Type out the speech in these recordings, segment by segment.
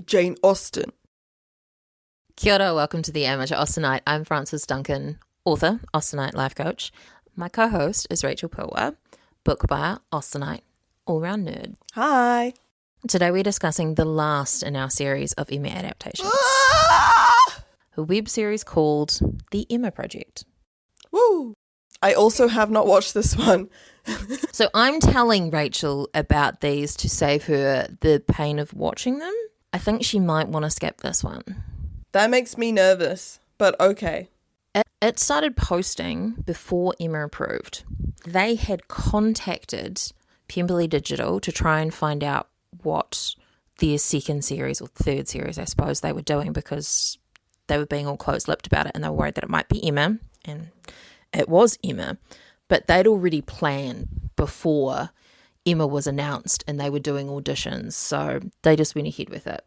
Jane Austen. Kia ora, welcome to the Amateur Austenite. I'm Frances Duncan, author, Austenite life coach. My co-host is Rachel Pilwa, book buyer, Austenite, all-round nerd. Hi. Today we're discussing the last in our series of Emma adaptations. A web series called The Emma Project. Woo! I also have not watched this one. So I'm telling Rachel about these to save her the pain of watching them. I think she might want to skip this one. That makes me nervous, but okay. It started posting before Emma approved. They had contacted Pemberley Digital to try and find out what their second series or third series, I suppose, they were doing, because they were being all close-lipped about it and they were worried that it might be Emma, and it was Emma. But they'd already planned before Emma was announced and they were doing auditions, so they just went ahead with it.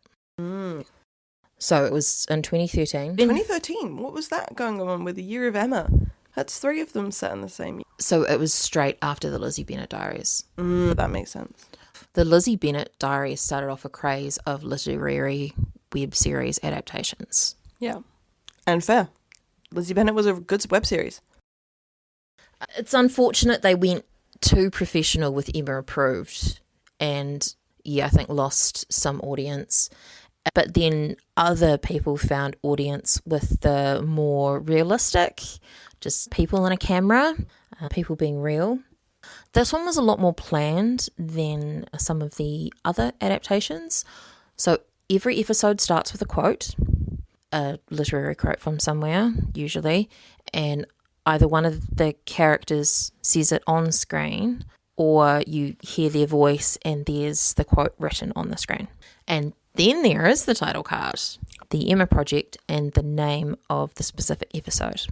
So it was in 2013. 2013? What was that going on with the year of Emma? That's 3 of them set in the same year. So it was straight after the Lizzie Bennet Diaries. That makes sense. The Lizzie Bennet Diaries started off a craze of literary web series adaptations. Yeah. And fair. Lizzie Bennet was a good web series. It's unfortunate they went too professional with Emma approved and, yeah, I think lost some audience. But then other people found audience with the more realistic, just people in a camera, people being real. This one was a lot more planned than some of the other adaptations. So every episode starts with a quote, a literary quote from somewhere, usually, and either one of the characters says it on screen or you hear their voice and there's the quote written on the screen. And then there is the title card, The Emma Project, and the name of the specific episode.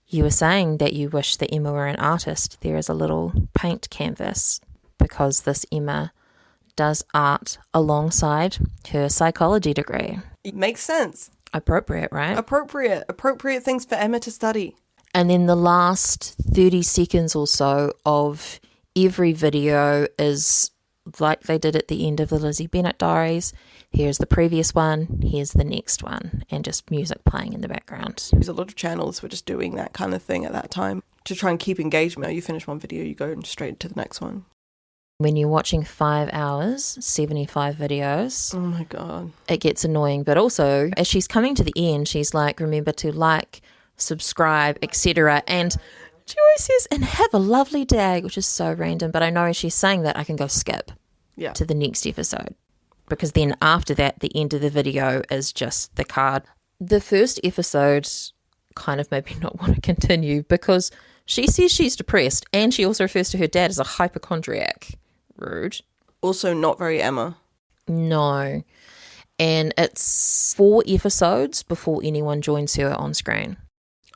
You were saying that you wish that Emma were an artist. There is a little paint canvas because this Emma does art alongside her psychology degree. It makes sense. Appropriate, right? Appropriate things for Emma to study. And then the last 30 seconds or so of every video is like they did at the end of the Lizzie Bennet Diaries. Here's the previous one, here's the next one, and just music playing in the background. There's a lot of channels for just doing that kind of thing at that time to try and keep engagement. You finish one video, you go straight to the next one. When you're watching 5 hours, 75 videos, oh my God, it gets annoying. But also, as she's coming to the end, she's like, remember to like, subscribe, etc. And she always says, and have a lovely day, which is so random. But I know as she's saying that, I can go skip to the next episode. Because then after that, the end of the video is just the card. The first episode kind of made me not want to continue because she says she's depressed and she also refers to her dad as a hypochondriac. Rude. Also not very Emma. No. And it's 4 episodes before anyone joins her on screen.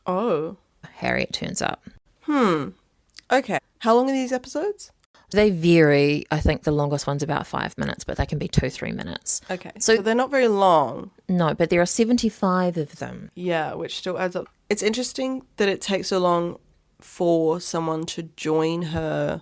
Oh. Harriet turns up. Okay. How long are these episodes? They vary. I think the longest one's about 5 minutes, but they can be 2-3 minutes. Okay. So they're not very long. No, but there are 75 of them. Yeah, which still adds up. It's interesting that it takes so long for someone to join her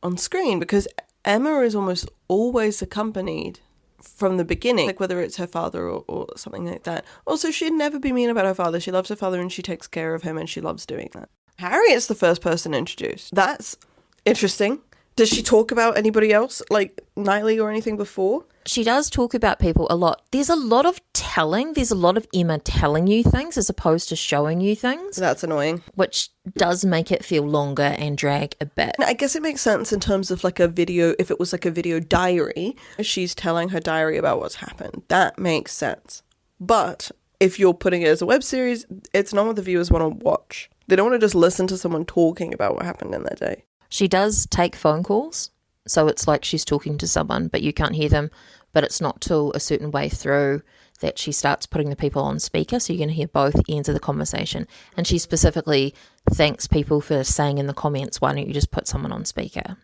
on screen because Emma is almost always accompanied from the beginning, like whether it's her father or something like that. Also, she'd never be mean about her father. She loves her father and she takes care of him and she loves doing that. Harriet's the first person introduced. That's interesting. Does she talk about anybody else, like Knightley or anything before? She does talk about people a lot. There's a lot of telling. There's a lot of Emma telling you things as opposed to showing you things. That's annoying. Which does make it feel longer and drag a bit. I guess it makes sense in terms of like a video, if it was like a video diary, she's telling her diary about what's happened. That makes sense. But if you're putting it as a web series, it's not what the viewers want to watch. They don't want to just listen to someone talking about what happened in their day. She does take phone calls, so it's like she's talking to someone, but you can't hear them. But it's not till a certain way through that she starts putting the people on speaker, so you're going to hear both ends of the conversation. And she specifically thanks people for saying in the comments, why don't you just put someone on speaker?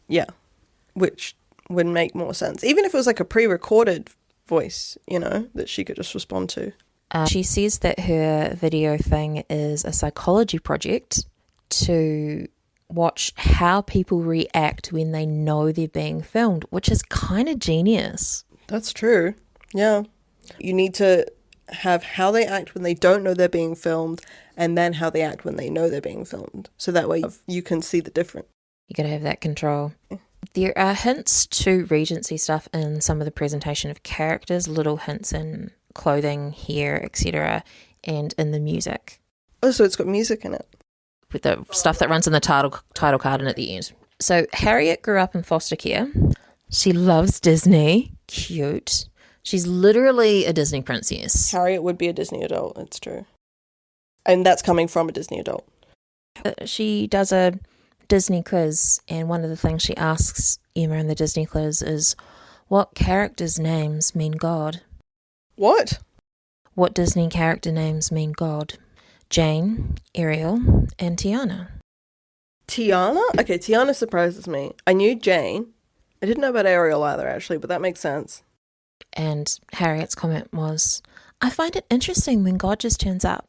Yeah, which would make more sense. Even if it was like a pre-recorded voice, you know, that she could just respond to. She says that her video thing is a psychology project to watch how people react when they know they're being filmed, which is kind of genius. That's true. Yeah. You need to have how they act when they don't know they're being filmed and then how they act when they know they're being filmed. So that way you can see the difference. You got to have that control. There are hints to Regency stuff in some of the presentation of characters, little hints in clothing, hair, etc., and in the music. Oh, so it's got music in it. With the stuff that runs in the title card and at the end. So Harriet grew up in foster care. She loves Disney. Cute. She's literally a Disney princess. Harriet would be a Disney adult, it's true. And that's coming from a Disney adult. She does a Disney quiz, and one of the things she asks Emma in the Disney quiz is, what characters' names mean God? What? What Disney character names mean God? Jane, Ariel, and Tiana. Tiana? Okay, Tiana surprises me. I knew Jane. I didn't know about Ariel either, actually, but that makes sense. And Harriet's comment was, I find it interesting when God just turns up.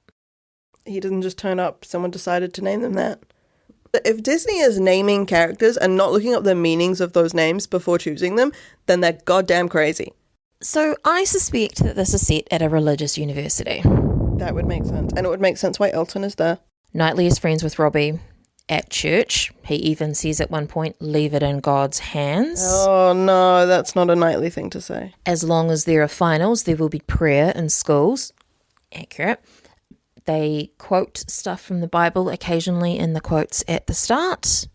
He didn't just turn up. Someone decided to name them that. If Disney is naming characters and not looking up the meanings of those names before choosing them, then they're goddamn crazy. So I suspect that this is set at a religious university. That would make sense. And it would make sense why Elton is there. Knightley is friends with Robbie at church. He even says at one point, leave it in God's hands. Oh no, that's not a Knightley thing to say. As long as there are finals, there will be prayer in schools. Accurate. They quote stuff from the Bible occasionally in the quotes at the start.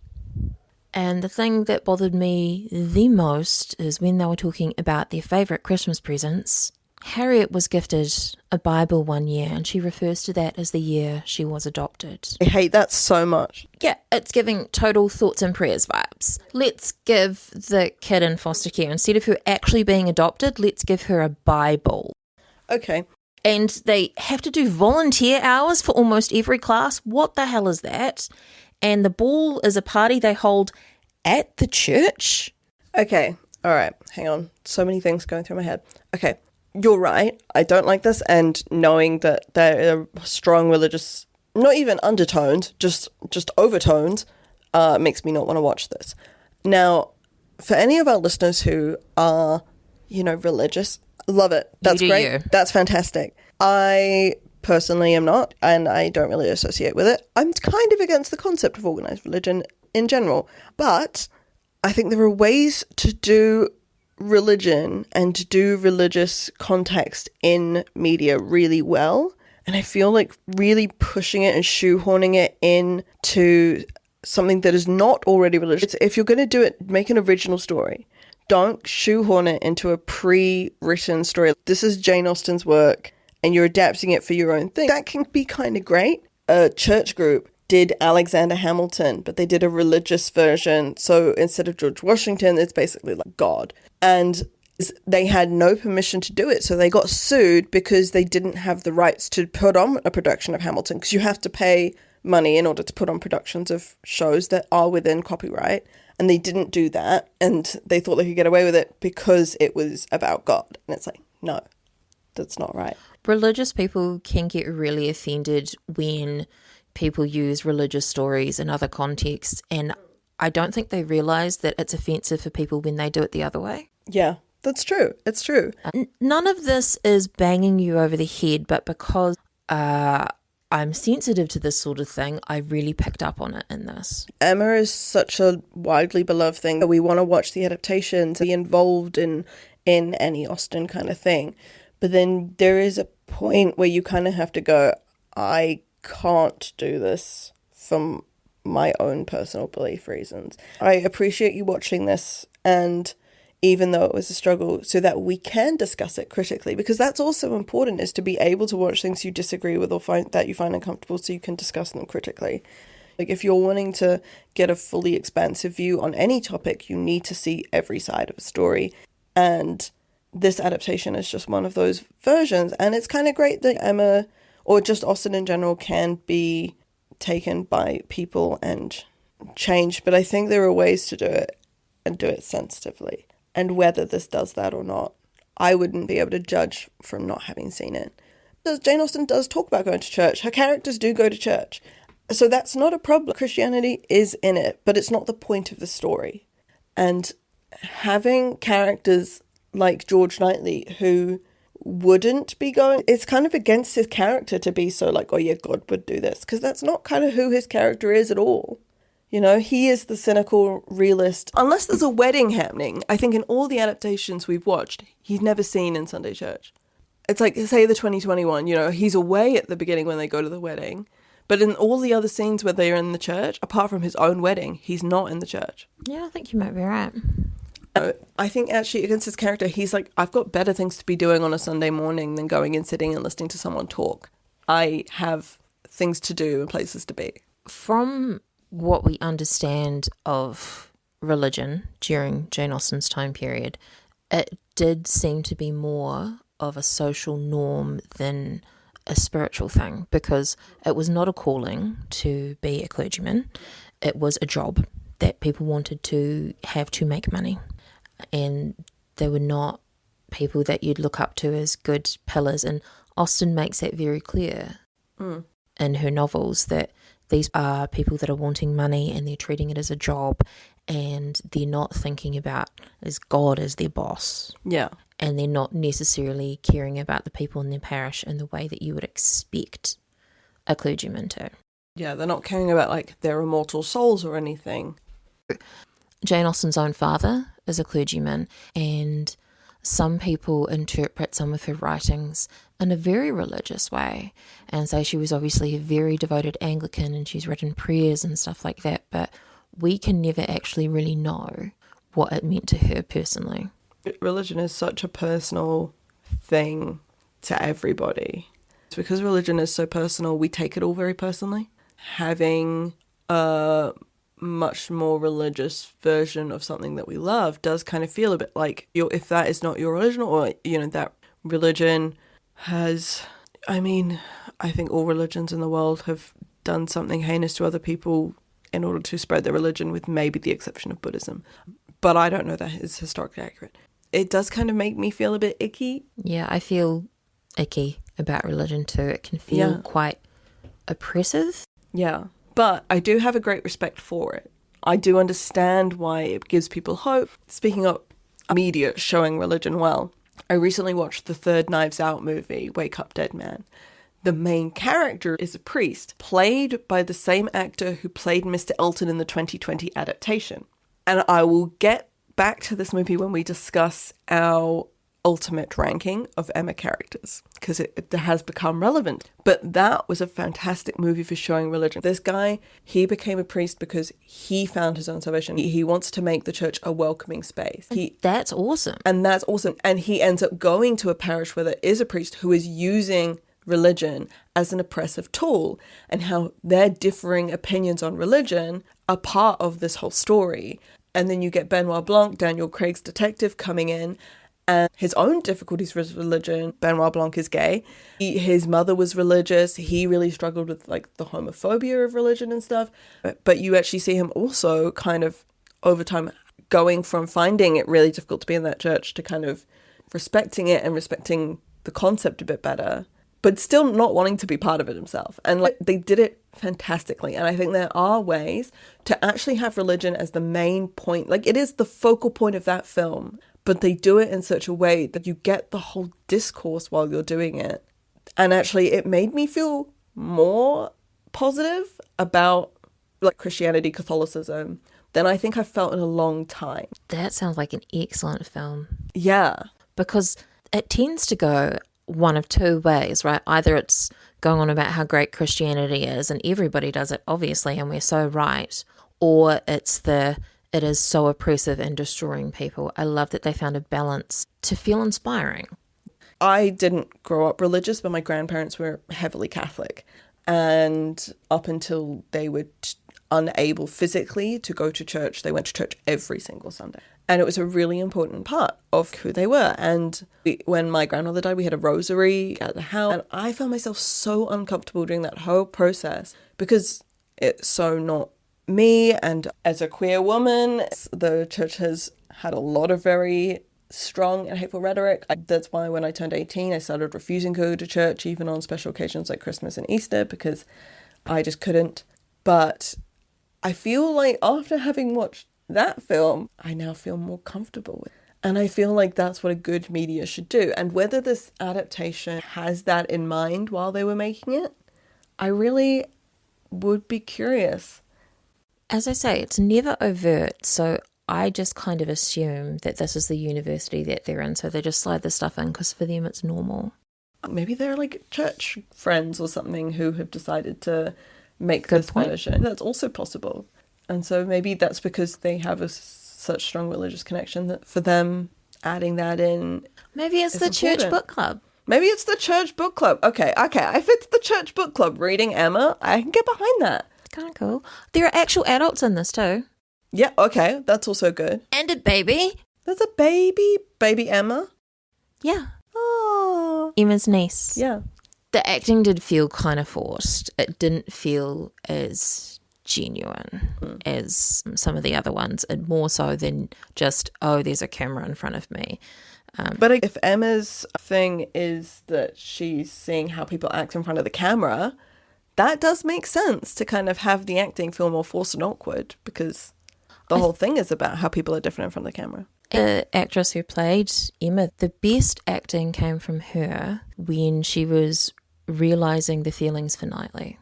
And the thing that bothered me the most is when they were talking about their favourite Christmas presents. Harriet was gifted a Bible one year, and she refers to that as the year she was adopted. I hate that so much. Yeah, it's giving total thoughts and prayers vibes. Let's give the kid in foster care, instead of her actually being adopted, let's give her a Bible. Okay. And they have to do volunteer hours for almost every class. What the hell is that? And the ball is a party they hold at the church. Okay. All right. Hang on. So many things going through my head. Okay. You're right. I don't like this. And knowing that there are strong religious, not even undertones, just overtones, makes me not want to watch this. Now, for any of our listeners who are, religious, love it. That's great. You. That's fantastic. I personally am not, and I don't really associate with it. I'm kind of against the concept of organized religion in general, but I think there are ways to do religion and to do religious context in media really well. And I feel like really pushing it and shoehorning it into something that is not already religious. If you're going to do it, make an original story. Don't shoehorn it into a pre-written story. This is Jane Austen's work and you're adapting it for your own thing. That can be kind of great. A church group did Alexander Hamilton, but they did a religious version. So instead of George Washington, it's basically like God. And they had no permission to do it. So they got sued because they didn't have the rights to put on a production of Hamilton, because you have to pay money in order to put on productions of shows that are within copyright. And they didn't do that. And they thought they could get away with it because it was about God. And it's like, no, that's not right. Religious people can get really offended when people use religious stories in other contexts, and I don't think they realise that it's offensive for people when they do it the other way. Yeah, that's true. It's true. None of this is banging you over the head, but because I'm sensitive to this sort of thing, I really picked up on it in this. Emma is such a widely beloved thing that we want to watch the adaptations, be involved in any Austen kind of thing. But then there is a point where you kind of have to go, I can't do this from my own personal belief reasons. I appreciate you watching this, and even though it was a struggle, so that we can discuss it critically, because that's also important, is to be able to watch things you disagree with or that you find uncomfortable so you can discuss them critically. Like, if you're wanting to get a fully expansive view on any topic, you need to see every side of a story, and this adaptation is just one of those versions. And it's kind of great that Emma, or just Austen in general, can be taken by people and changed. But I think there are ways to do it and do it sensitively. And whether this does that or not, I wouldn't be able to judge from not having seen it. Jane Austen does talk about going to church. Her characters do go to church. So that's not a problem. Christianity is in it, but it's not the point of the story. And having characters like George Knightley who wouldn't be going, it's kind of against his character to be so like, oh yeah, God would do this, because that's not kind of who his character is at all. You know, he is the cynical realist. Unless there's a wedding happening, I think in all the adaptations we've watched, he's never seen in Sunday church. It's like, say, the 2021, you know, he's away at the beginning when they go to the wedding. But in all the other scenes where they're in the church, apart from his own wedding, he's not in the church. Yeah, I think you might be right. I think actually against his character, he's like, I've got better things to be doing on a Sunday morning than going and sitting and listening to someone talk. I have things to do and places to be. From what we understand of religion during Jane Austen's time period, it did seem to be more of a social norm than a spiritual thing, because it was not a calling to be a clergyman. It was a job that people wanted to have to make money. And they were not people that you'd look up to as good pillars. And Austen makes that very clear in her novels, that these are people that are wanting money and they're treating it as a job, and they're not thinking about as God as their boss. Yeah. And they're not necessarily caring about the people in their parish in the way that you would expect a clergyman to. Yeah, they're not caring about like their immortal souls or anything. Jane Austen's own father is a clergyman, and some people interpret some of her writings in a very religious way and say she was obviously a very devoted Anglican and she's written prayers and stuff like that, but we can never actually really know what it meant to her personally. Religion is such a personal thing to everybody. It's because religion is so personal, we take it all very personally. Having a much more religious version of something that we love does kind of feel a bit like, if that is not your religion, or, you know, that religion has, I mean, I think all religions in the world have done something heinous to other people in order to spread their religion, with maybe the exception of Buddhism. But I don't know that is historically accurate. It does kind of make me feel a bit icky. Yeah, I feel icky about religion too. It can feel quite oppressive. Yeah. But I do have a great respect for it. I do understand why it gives people hope. Speaking of media showing religion well, I recently watched the third Knives Out movie, Wake Up Dead Man. The main character is a priest, played by the same actor who played Mr. Elton in the 2020 adaptation. And I will get back to this movie when we discuss our ultimate ranking of Emma characters, because it has become relevant. But that was a fantastic movie for showing religion. This guy, he became a priest because he found his own salvation. He wants to make the church a welcoming space. That's awesome. And that's awesome. And he ends up going to a parish where there is a priest who is using religion as an oppressive tool, and how their differing opinions on religion are part of this whole story. And then you get Benoit Blanc, Daniel Craig's detective, coming in, and his own difficulties with religion. Benoit Blanc is gay. His mother was religious. He really struggled with like the homophobia of religion and stuff. But you actually see him also kind of over time going from finding it really difficult to be in that church to kind of respecting it and respecting the concept a bit better, but still not wanting to be part of it himself. And like they did it fantastically. And I think there are ways to actually have religion as the main point. Like it is the focal point of that film, but they do it in such a way that you get the whole discourse while you're doing it. And actually it made me feel more positive about like Christianity, Catholicism, than I think I've felt in a long time. That sounds like an excellent film. Yeah. Because it tends to go one of two ways, right? Either it's going on about how great Christianity is, and everybody does it, obviously, and we're so right, or it's it is so oppressive and destroying people. I love that they found a balance to feel inspiring. I didn't grow up religious, but my grandparents were heavily Catholic. And up until they were unable physically to go to church, they went to church every single Sunday. And it was a really important part of who they were. And when my grandmother died, we had a rosary at the house. And I found myself so uncomfortable during that whole process because it's so not me. And as a queer woman, the church has had a lot of very strong and hateful rhetoric. That's why when I turned 18, I started refusing to go to church, even on special occasions like Christmas and Easter, because I just couldn't But I feel like after having watched that film, I now feel more comfortable with it. And I feel like that's what a good media should do. And whether this adaptation has that in mind while they were making it, I really would be curious. As I say, it's never overt, so I just kind of assume that this is the university that they're in, so they just slide the stuff in because for them it's normal. Maybe they're like church friends or something who have decided to make Good this point. version. That's also possible. And so maybe that's because they have such strong religious connection that for them adding that in. Maybe it's the church important. book club. Maybe it's the church book club. Okay. If it's the church book club reading Emma, I can get behind that. Kind of cool. There are actual adults in this too. Yeah, okay. That's also good. And a baby. There's a baby Emma. Yeah. Oh. Emma's niece. Yeah. The acting did feel kind of forced. It didn't feel as genuine as some of the other ones, and more so than just, oh, there's a camera in front of me. But if Emma's thing is that she's seeing how people act in front of the camera, that does make sense to kind of have the acting feel more forced and awkward, because the whole thing is about how people are different in front of the camera. The actress who played Emma, the best acting came from her when she was realising the feelings for Knightley.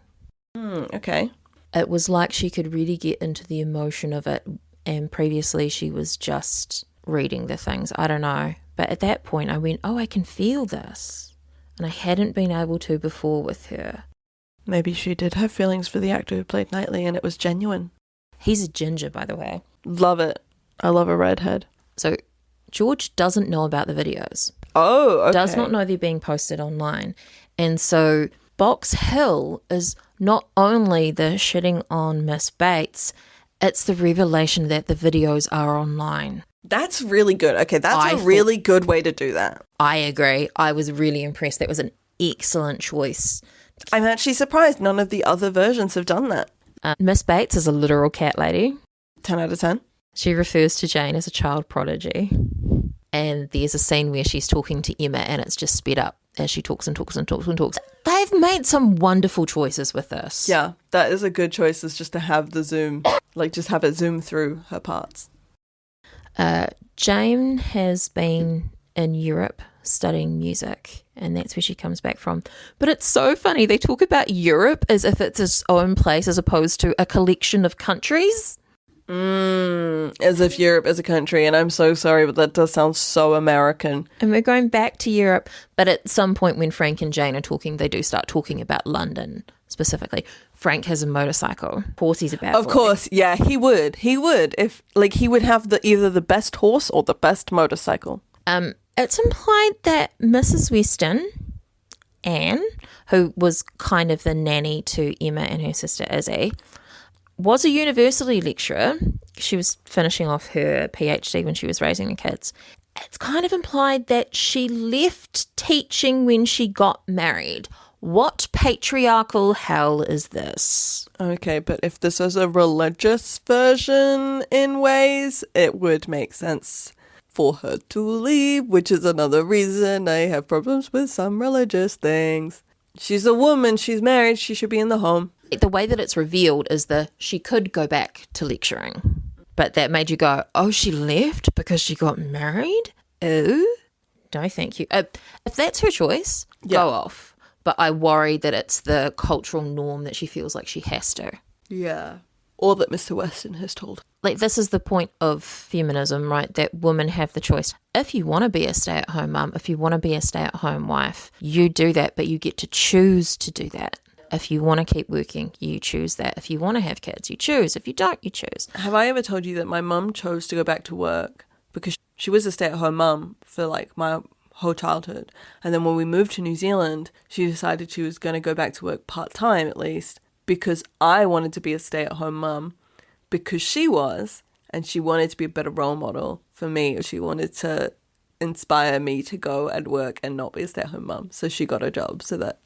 Okay. It was like she could really get into the emotion of it, and previously she was just reading the things. I don't know. But at that point I went, oh, I can feel this. And I hadn't been able to before with her. Maybe she did have feelings for the actor who played Knightley and it was genuine. He's a ginger, by the way. Love it. I love a redhead. So George doesn't know about the videos. Oh, okay. Does not know they're being posted online. And so Box Hill is not only the shitting on Miss Bates, it's the revelation that the videos are online. That's really good. Okay, that's a really good way to do that. I agree. I was really impressed. That was an excellent choice. I'm actually surprised none of the other versions have done that. Miss Bates is a literal cat lady. 10 out of 10. She refers to Jane as a child prodigy. And there's a scene where she's talking to Emma and it's just sped up as she talks and talks and talks and talks. They've made some wonderful choices with this. Yeah, that is a good choice, is just to have the zoom, like just have it zoom through her parts. Jane has been in Europe studying music, and that's where she comes back from. But it's so funny. They talk about Europe as if it's its own place as opposed to a collection of countries. As if Europe is a country, and I'm so sorry, but that does sound so American. And we're going back to Europe, but at some point when Frank and Jane are talking, they do start talking about London specifically. Frank has a motorcycle. Horsey's a bad boy. Of course, yeah, he would. If, like, he would have either the best horse or the best motorcycle. It's implied that Mrs. Weston, Anne, who was kind of the nanny to Emma and her sister Izzy, was a university lecturer. She was finishing off her PhD when she was raising the kids. It's kind of implied that she left teaching when she got married. What patriarchal hell is this? Okay, but if this is a religious version in ways, it would make sense for her to leave, which is another reason I have problems with some religious things. She's a woman, she's married, she should be in the home. The way that it's revealed is she could go back to lecturing, but that made you go, oh, she left because she got married? Oh, no, thank you. If that's her choice, go off. But I worry that it's the cultural norm that she feels like she has to. Yeah. Or that Mr. Weston has told her. Like, this is the point of feminism, right? That women have the choice. If you want to be a stay-at-home mum, if you want to be a stay-at-home wife, you do that, but you get to choose to do that. If you want to keep working, you choose that. If you want to have kids, you choose. If you don't, you choose. Have I ever told you that my mum chose to go back to work because she was a stay-at-home mum for like my whole childhood, and then when we moved to New Zealand, she decided she was going to go back to work part-time at least, because I wanted to be a stay-at-home mum, because she was, and she wanted to be a better role model for me. She wanted to inspire me to go and work and not be a stay-at-home mum, so she got a job so that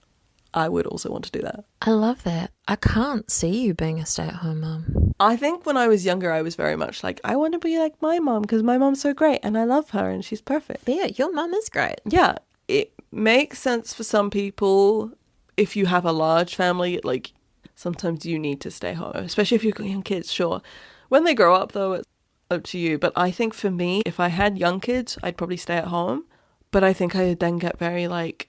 I would also want to do that. I love that. I can't see you being a stay-at-home mum. I think when I was younger, I was very much like, I want to be like my mom because my mom's so great and I love her and she's perfect. Yeah, your mum is great. Yeah, it makes sense for some people if you have a large family. Like, sometimes you need to stay home, especially if you've got young kids, sure. When they grow up, though, it's up to you. But I think for me, if I had young kids, I'd probably stay at home. But I think I'd then get very, like,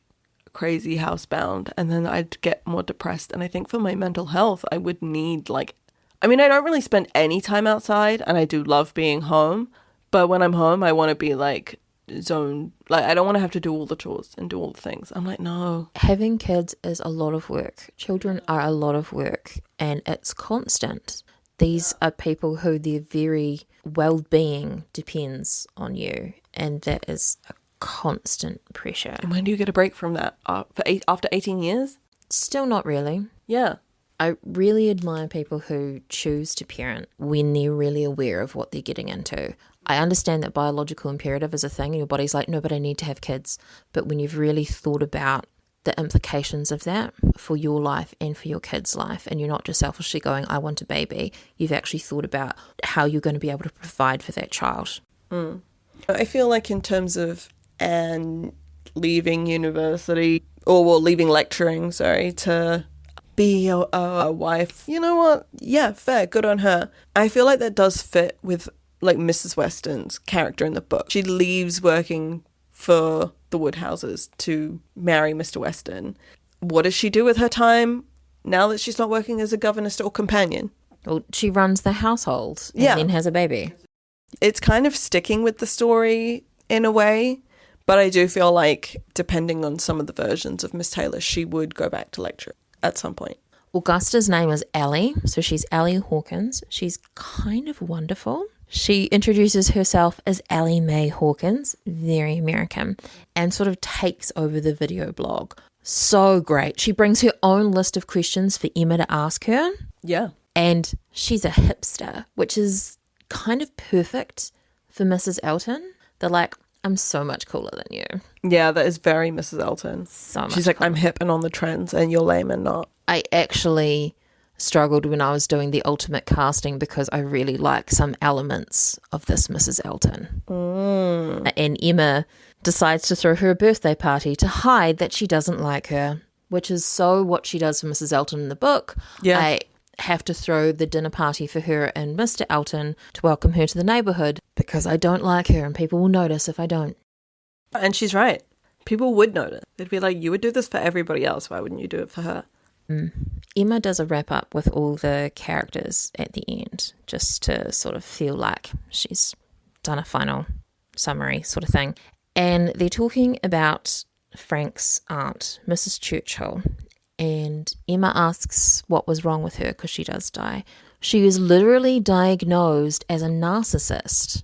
crazy housebound, and then I'd get more depressed. And I think for my mental health, I would need, like, I mean, I don't really spend any time outside, and I do love being home. But when I'm home, I want to be, like, zoned. Like, I don't want to have to do all the chores and do all the things. I'm like, no. Having kids is a lot of work. Children are a lot of work, and it's constant. These are people who their very well-being depends on you, and that is a constant pressure. And when do you get a break from that? After 18 years? Still not really. Yeah. I really admire people who choose to parent when they're really aware of what they're getting into. I understand that biological imperative is a thing, and your body's like, no, but I need to have kids. But when you've really thought about the implications of that for your life and for your kid's life, and you're not just selfishly going, I want a baby, you've actually thought about how you're going to be able to provide for that child. I feel like in terms of Anne leaving university, or well, leaving lecturing, to be a wife, you know what? Yeah, fair, good on her. I feel like that does fit with, like, Mrs. Weston's character in the book. She leaves working for the Woodhouses to marry Mr. Weston. What does she do with her time now that she's not working as a governess or companion? Well, she runs the household and then has a baby. It's kind of sticking with the story in a way, but I do feel like, depending on some of the versions of Miss Taylor, she would go back to lecture at some point. Augusta's name is Ellie, so she's Ellie Hawkins. She's kind of wonderful. She introduces herself as Ellie Mae Hawkins, very American, and sort of takes over the video blog. So great. She brings her own list of questions for Emma to ask her. Yeah. And she's a hipster, which is kind of perfect for Mrs. Elton. They're like, I'm so much cooler than you. Yeah, that is very Mrs. Elton. So much She's like, cooler. I'm hip and on the trends, and you're lame and not. I actually struggled when I was doing the ultimate casting because I really like some elements of this Mrs. Elton. And Emma decides to throw her a birthday party to hide that she doesn't like her, which is so what she does for Mrs. Elton in the book. Yeah. I have to throw the dinner party for her and Mr. Elton to welcome her to the neighbourhood because I don't like her and people will notice if I don't. And she's right. People would notice. They'd be like, you would do this for everybody else. Why wouldn't you do it for her? Emma does a wrap up with all the characters at the end just to sort of feel like she's done a final summary sort of thing. And they're talking about Frank's aunt, Mrs. Churchill. And Emma asks what was wrong with her because she does die. She is literally diagnosed as a narcissist.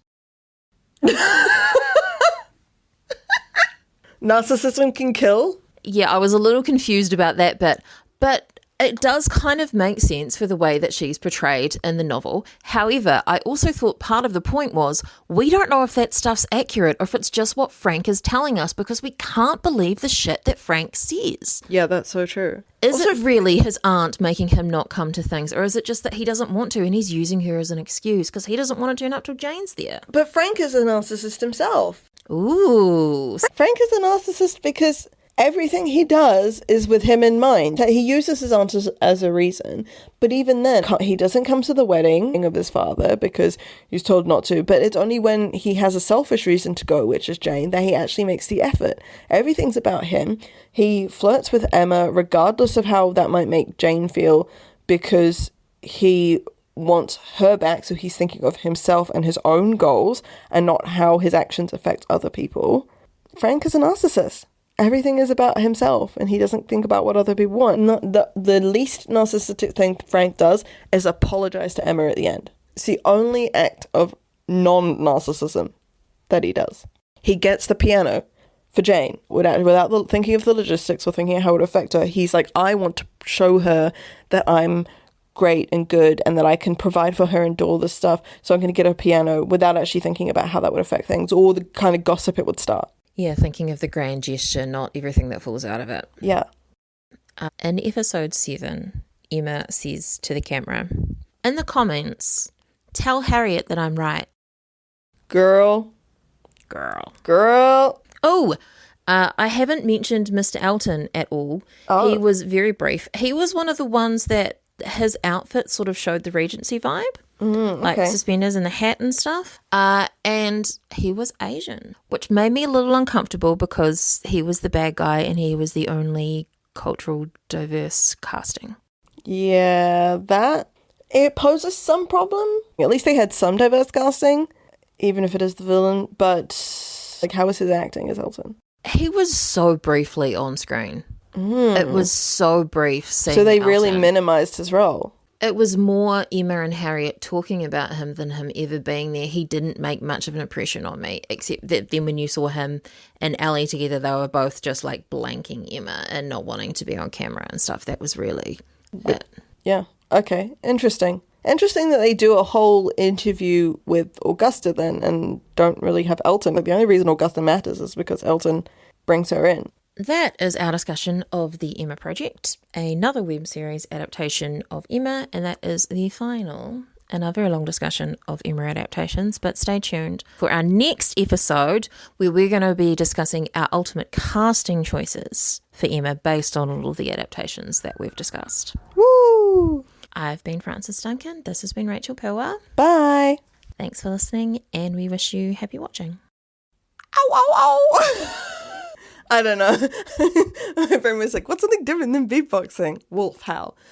Narcissism can kill? Yeah, I was a little confused about that bit, but it does kind of make sense for the way that she's portrayed in the novel. However, I also thought part of the point was we don't know if that stuff's accurate or if it's just what Frank is telling us because we can't believe the shit that Frank says. Yeah, that's so true. Is it really his aunt making him not come to things, or is it just that he doesn't want to and he's using her as an excuse because he doesn't want to turn up till Jane's there? But Frank is a narcissist himself. Ooh. Frank is a narcissist because everything he does is with him in mind. He uses his aunt as a reason, but even then, he doesn't come to the wedding of his father because he's told not to, but it's only when he has a selfish reason to go, which is Jane, that he actually makes the effort. Everything's about him. He flirts with Emma regardless of how that might make Jane feel because he wants her back, so he's thinking of himself and his own goals and not how his actions affect other people. Frank is a narcissist. Everything is about himself and he doesn't think about what other people want. The least narcissistic thing Frank does is apologize to Emma at the end. It's the only act of non-narcissism that he does. He gets the piano for Jane without thinking of the logistics or thinking how it would affect her. He's like, I want to show her that I'm great and good and that I can provide for her and do all this stuff, so I'm going to get her a piano without actually thinking about how that would affect things or the kind of gossip it would start. Yeah, thinking of the grand gesture, not everything that falls out of it. Yeah. In episode 7, Emma says to the camera, in the comments, tell Harriet that I'm right. Girl. Oh, I haven't mentioned Mr. Elton at all. Oh. He was very brief. He was one of the ones that His outfit sort of showed the Regency vibe, like okay. suspenders and the hat and stuff. And he was Asian, which made me a little uncomfortable because he was the bad guy and he was the only cultural diverse casting. Yeah, it poses some problem. At least they had some diverse casting, even if it is the villain. But like, how was his acting as Elton? He was so briefly on screen. It was so brief. So they really Elton. minimized his role. It was more Emma and Harriet talking about him than him ever being there. He didn't make much of an impression on me, except that then when you saw him and Ellie together, they were both just like blanking Emma and not wanting to be on camera and stuff. That was really it. Yeah. Okay. Interesting. Interesting that they do a whole interview with Augusta then and don't really have Elton. Like, the only reason Augusta matters is because Elton brings her in. That is our discussion of the Emma Project, another web series adaptation of Emma, and that is the final in our very long discussion of Emma adaptations. But stay tuned for our next episode where we're going to be discussing our ultimate casting choices for Emma based on all of the adaptations that we've discussed. Woo! I've been Frances Duncan. This has been Rachel Pilwa. Bye. Thanks for listening, and we wish you happy watching. Ow, ow, ow. I don't know. My friend was like, what's something different than beatboxing? Wolf howl.